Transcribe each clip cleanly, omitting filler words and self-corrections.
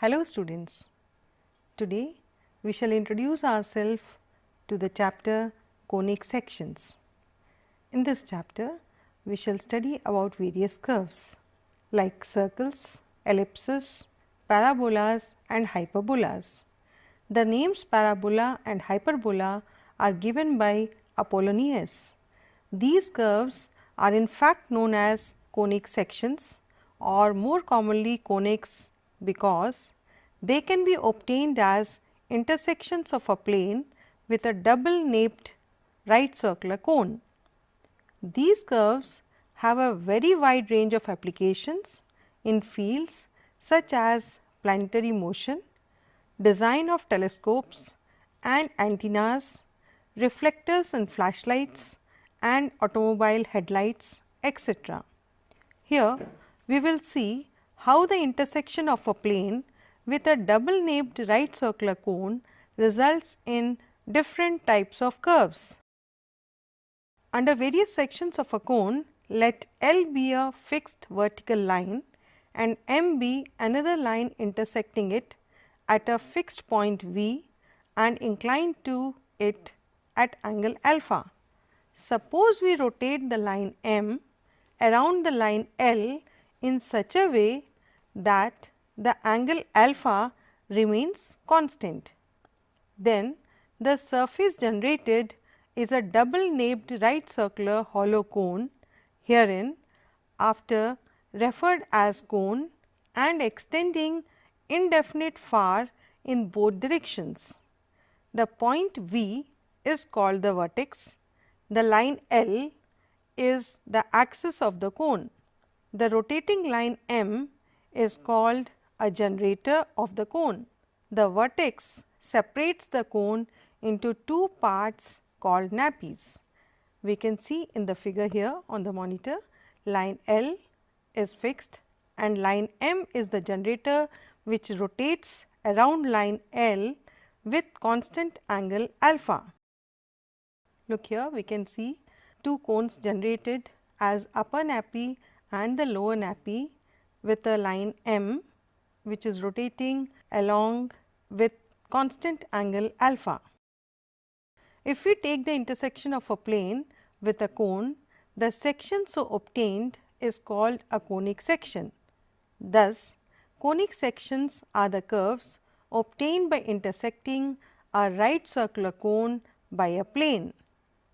Hello students, today we shall introduce ourselves to the chapter conic sections. In this chapter, we shall study about various curves like circles, ellipses, parabolas and hyperbolas. The names parabola and hyperbola are given by Apollonius. These curves are in fact known as conic sections or more commonly conics because they can be obtained as intersections of a plane with a double napped right circular cone. These curves have a very wide range of applications in fields such as planetary motion, design of telescopes and antennas, reflectors and flashlights and automobile headlights, etc. Here we will see how the intersection of a plane with a double napped right circular cone results in different types of curves. Under various sections of a cone, let L be a fixed vertical line and M be another line intersecting it at a fixed point V and inclined to it at angle alpha. Suppose we rotate the line M around the line L in such a way that the angle alpha remains constant. Then the surface generated is a double napped right circular hollow cone, herein after referred as cone and extending indefinite far in both directions. The point V is called the vertex, the line L is the axis of the cone. The rotating line M is called a generator of the cone. The vertex separates the cone into two parts called nappies. We can see in the figure here on the monitor, line L is fixed and line M is the generator which rotates around line L with constant angle alpha. Look here, we can see two cones generated as upper nappy and the lower nappy with a line M which is rotating along with constant angle alpha. If we take the intersection of a plane with a cone, the section so obtained is called a conic section. Thus, conic sections are the curves obtained by intersecting a right circular cone by a plane.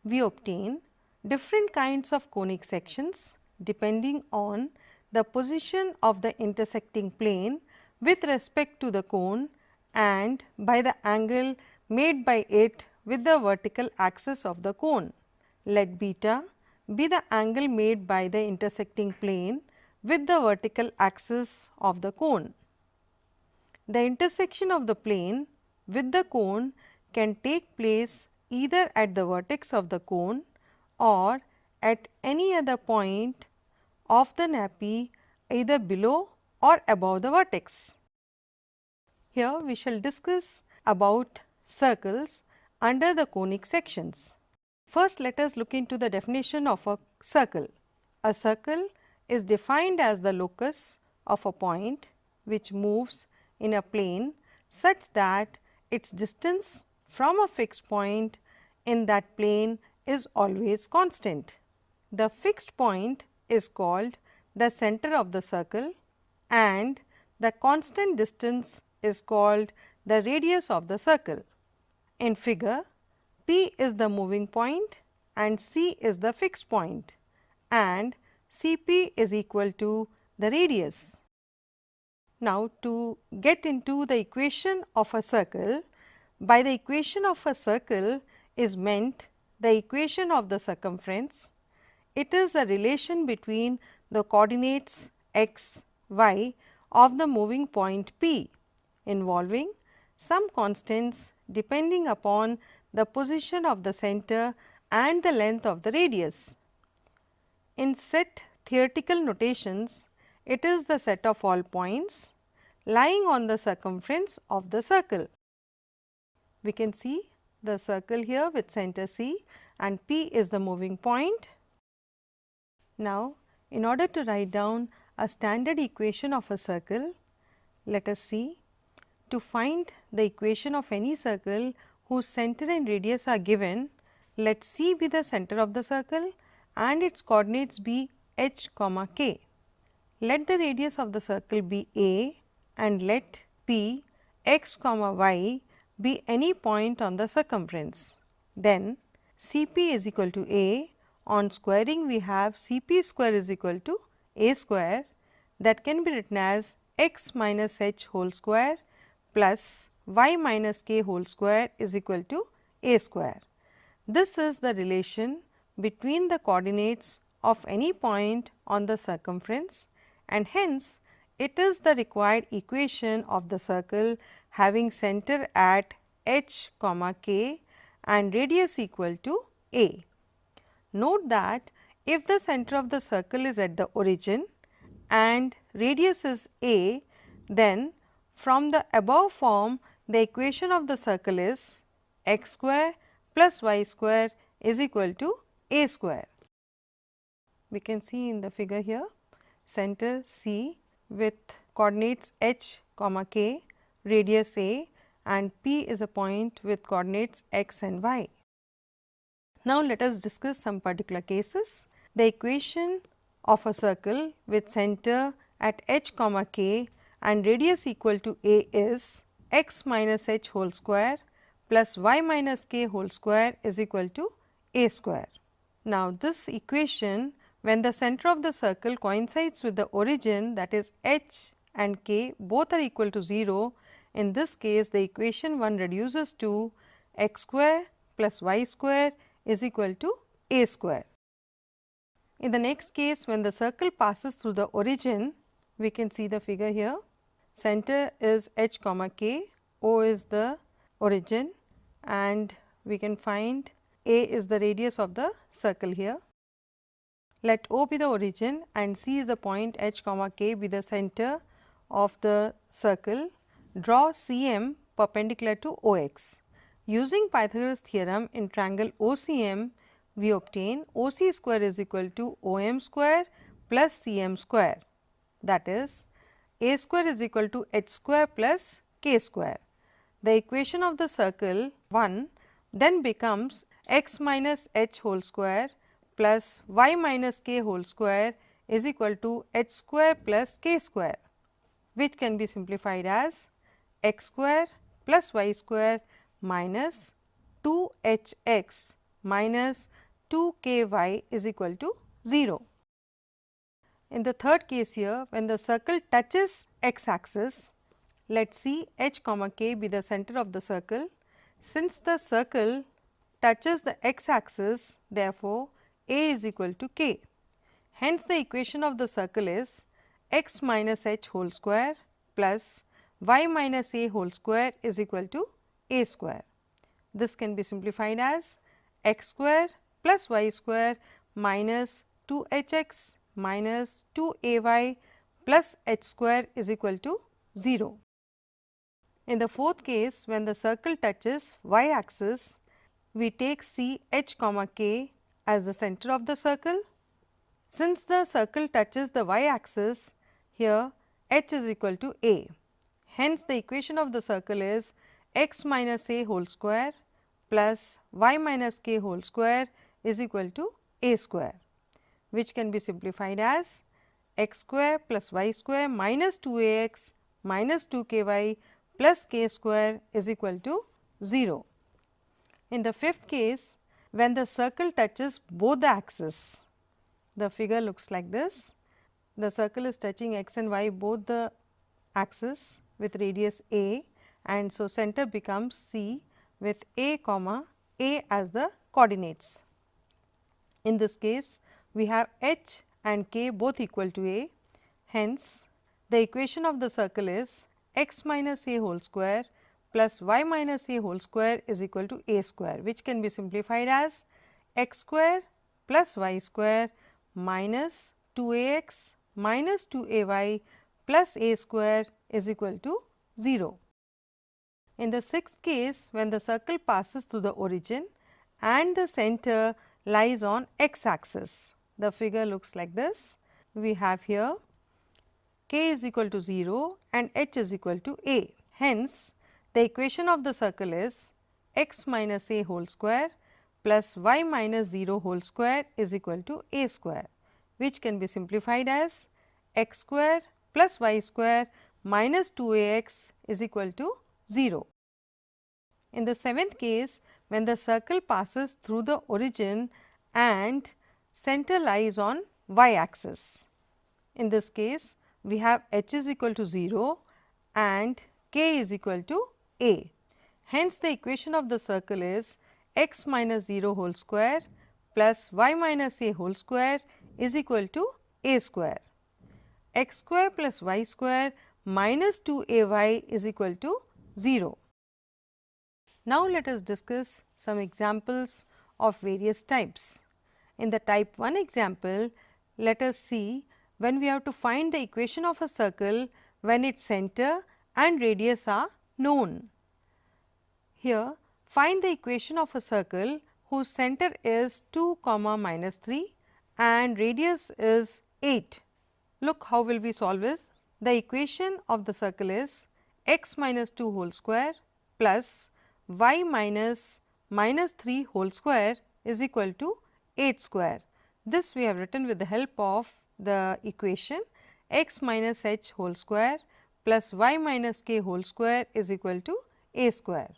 We obtain different kinds of conic sections depending on the position of the intersecting plane with respect to the cone and by the angle made by it with the vertical axis of the cone. Let beta be the angle made by the intersecting plane with the vertical axis of the cone. The intersection of the plane with the cone can take place either at the vertex of the cone or at any other point of the nappy either below or above the vertex. Here we shall discuss about circles under the conic sections. First, let us look into the definition of a circle. A circle is defined as the locus of a point which moves in a plane such that its distance from a fixed point in that plane is always constant. The fixed point is called the center of the circle and the constant distance is called the radius of the circle. In figure, P is the moving point and C is the fixed point and Cp is equal to the radius. Now, to get into the equation of a circle, by the equation of a circle is meant the equation of the circumference. It is a relation between the coordinates x, y of the moving point P involving some constants depending upon the position of the center and the length of the radius. In set theoretical notations, it is the set of all points lying on the circumference of the circle. We can see the circle here with center C and P is the moving point. Now, in order to write down a standard equation of a circle, let us see To find the equation of any circle whose center and radius are given, let C be the center of the circle and its coordinates be h, k. Let the radius of the circle be a and let P x, y be any point on the circumference. Then Cp is equal to a. On squaring we have Cp square is equal to a square, that can be written as x minus h whole square plus y minus k whole square is equal to a square. This is the relation between the coordinates of any point on the circumference, and hence it is the required equation of the circle having center at h, k and radius equal to a. Note that if the center of the circle is at the origin and radius is a, then from the above form the equation of the circle is x square plus y square is equal to a square. We can see in the figure here center C with coordinates h, k, radius a, and P is a point with coordinates x and y. Now, let us discuss some particular cases. The equation of a circle with center at h, k and radius equal to a is x minus h whole square plus y minus k whole square is equal to a square. Now, this equation, when the center of the circle coincides with the origin, that is h and k both are equal to 0, in this case the equation 1 reduces to x square plus y square is equal to a square. In the next case, when the circle passes through the origin, we can see the figure here. Center is h, k, O is the origin, and we can find a is the radius of the circle here. Let O be the origin and C is the point h, k be the center of the circle. Draw CM perpendicular to OX. Using Pythagoras theorem in triangle OCM, we obtain OC square is equal to OM square plus CM square, that is A square is equal to h square plus k square. The equation of the circle 1 then becomes x minus h whole square plus y minus k whole square is equal to h square plus k square, which can be simplified as x square plus y square minus 2 h x minus 2 k y is equal to 0. In the third case here, when the circle touches x axis, let C h, k be the center of the circle. Since the circle touches the x axis, therefore, A is equal to k. Hence, the equation of the circle is x minus h whole square plus y minus a whole square is equal to a square. This can be simplified as x square plus y square minus 2 h x minus 2 a y plus h square is equal to 0. In the fourth case, when the circle touches y axis, we take C h, k as the center of the circle. Since the circle touches the y axis, here h is equal to a. Hence, the equation of the circle is x minus a whole square plus y minus k whole square is equal to a square, which can be simplified as x square plus y square minus 2 a x minus 2 k y plus k square is equal to 0. In the fifth case, when the circle touches both the axes, the figure looks like this. The circle is touching x and y both the axes with radius a, and so center becomes C with a comma a as the coordinates. In this case, we have h and k both equal to a. Hence, the equation of the circle is x minus a whole square plus y minus a whole square is equal to a square, which can be simplified as x square plus y square minus 2 a x minus 2 a y plus a square is equal to 0. In the sixth case, when the circle passes through the origin and the center lies on x axis, the figure looks like this. We have here k is equal to 0 and h is equal to a. Hence, the equation of the circle is x minus a whole square plus y minus 0 whole square is equal to a square, which can be simplified as x square plus y square minus 2ax is equal to 0. In the seventh case, when the circle passes through the origin and center lies on y axis. In this case, we have h is equal to 0 and k is equal to a. Hence, the equation of the circle is x minus 0 whole square plus y minus a whole square is equal to a square. X square plus y square minus 2ay is equal to 0. Now, let us discuss some examples of various types. In the type 1 example, let us see when we have to find the equation of a circle when its center and radius are known. Here, find the equation of a circle whose center is 2, minus 3 and radius is 8. Look how will we solve it. The equation of the circle is x minus 2 whole square plus y minus 3 whole square is equal to 8 square. This we have written with the help of the equation x minus h whole square plus y minus k whole square is equal to a square.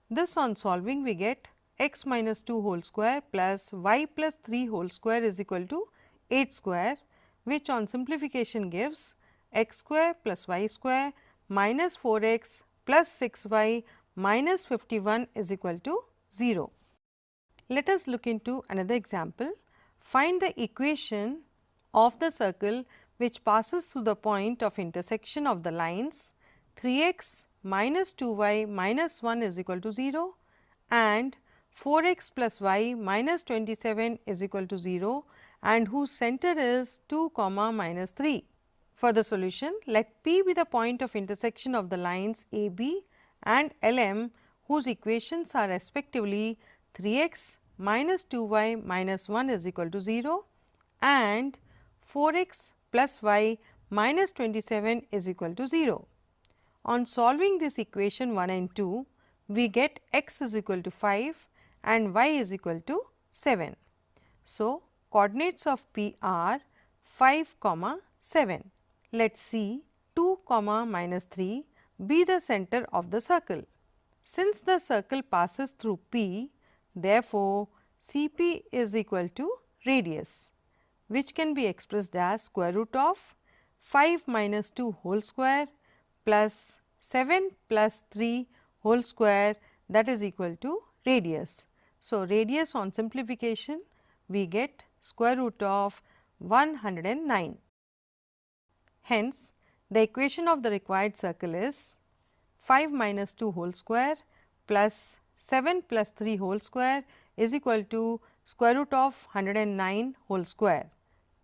This on solving we get x minus 2 whole square plus y plus 3 whole square is equal to 8 square, which on simplification gives x square plus y square minus 4x plus 6y minus 51 is equal to 0. Let us look into another example. Find the equation of the circle which passes through the point of intersection of the lines 3x minus 2y minus 1 is equal to 0 and 4x plus y minus 27 is equal to 0 and whose center is 2, minus 3. For the solution, let P be the point of intersection of the lines AB and LM whose equations are respectively 3x minus 2y minus 1 is equal to 0 and 4x plus y minus 27 is equal to 0. On solving this equation 1 and 2, we get x is equal to 5 and y is equal to 7. So, coordinates of P are 5, 7. Let us see 2, minus 3 be the center of the circle. Since the circle passes through P, therefore, CP is equal to radius, which can be expressed as square root of 5 minus 2 whole square plus 7 plus 3 whole square, that is equal to radius. So, radius on simplification we get square root of 109. Hence, the equation of the required circle is 5 minus 2 whole square plus 7 plus 3 whole square is equal to square root of 109 whole square,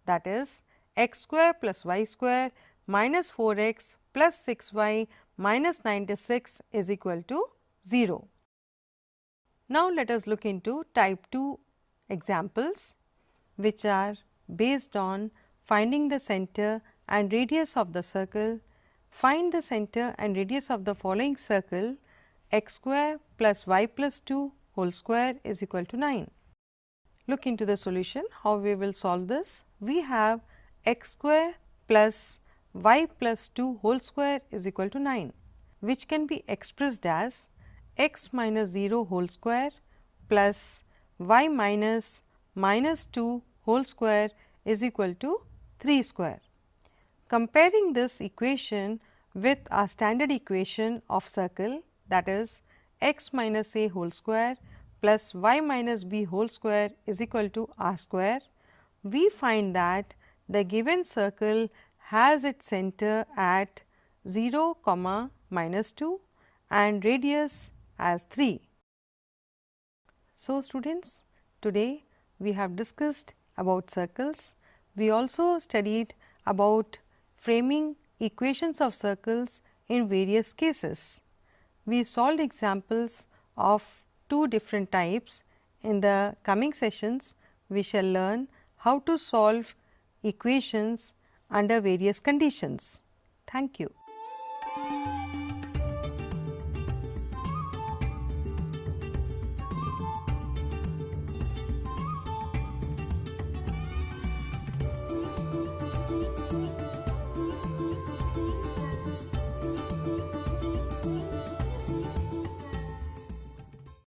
that is x square plus y square minus 4x plus 6y minus 96 is equal to 0. Now, let us look into type 2 examples which are based on finding the center and radius of the circle. Find the center and radius of the following circle x square plus y plus 2 whole square is equal to 9. Look into the solution how we will solve this. We have x square plus y plus 2 whole square is equal to 9, which can be expressed as x minus 0 whole square plus y minus 2 whole square is equal to 3 square. Comparing this equation with our standard equation of circle, that is x minus a whole square plus y minus b whole square is equal to r square, we find that the given circle has its center at 0, minus 2 and radius as 3. So, students, today we have discussed about circles. We also studied about framing equations of circles in various cases. We solved examples of 2 different types. In the coming sessions, we shall learn how to solve equations under various conditions. Thank you.